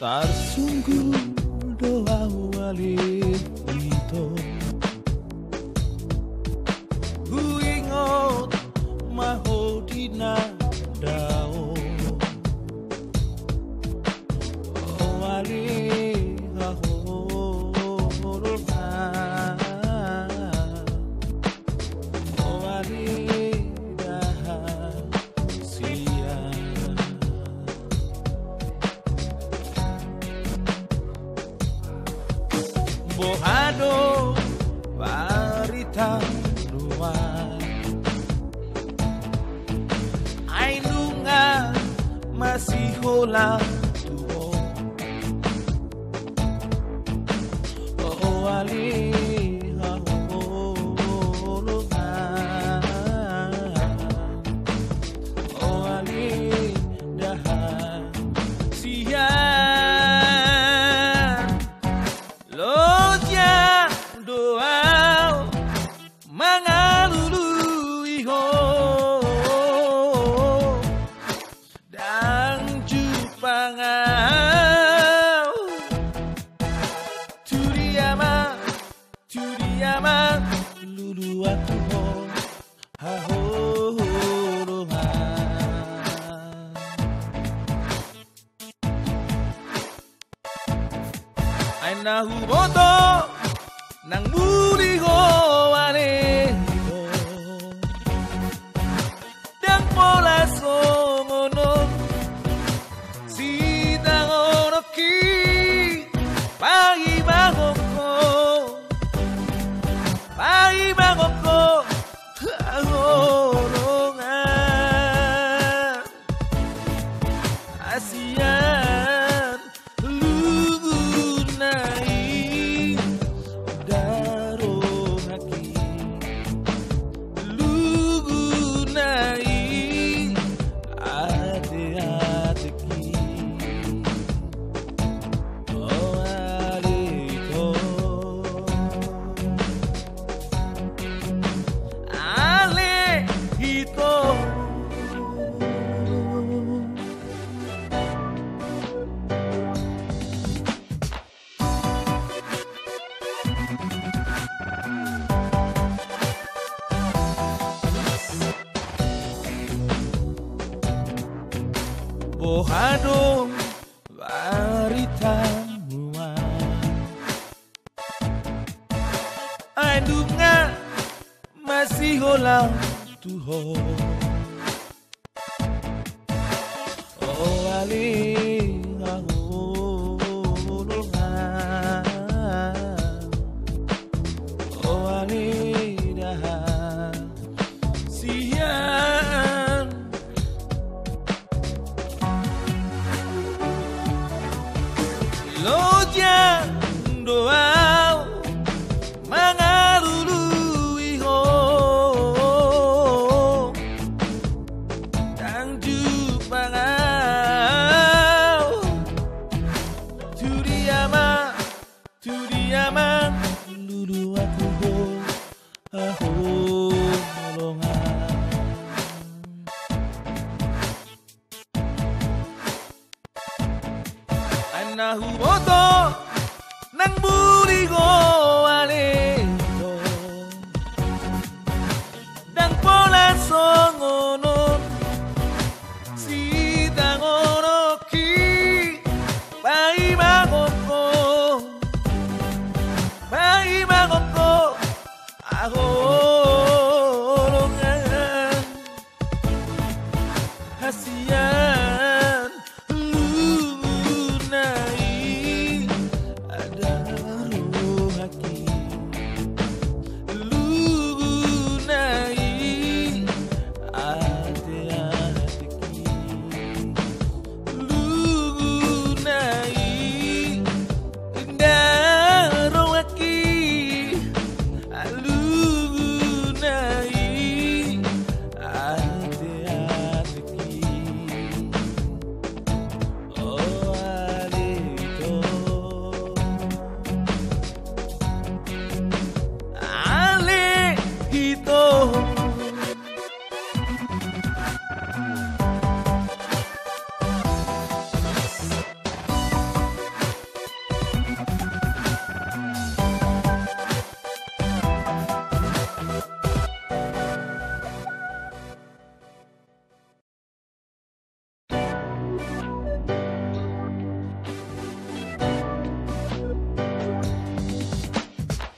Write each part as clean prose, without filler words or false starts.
Tarsunggu doa wali itu Huingot mahodina dao Wali hahoroha Wali daha sia Bohado barita luar Ainunga masih hola tuho Oh ali hahologa Oh ali daha sia doa mangalului ho dan jupangau turiama lulu aku ho ha ho roha ainahu boto nang muli ko aneho dan pola songono si tangono ki pagi bangoko agorongan asian lunai Bohado barita muat Aindunga masih hola tuho Oh ali aholoha Oh ali daha sian Loja doa mangalului ho dan jupangau turiama lulu aku ho aholongan Anahu boto nang buli ko aneho dan pola songono si tangono ki bai magoko aholongan hasian lunai ada rohaki lunai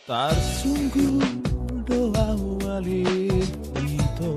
Tarsungguh doa wali itu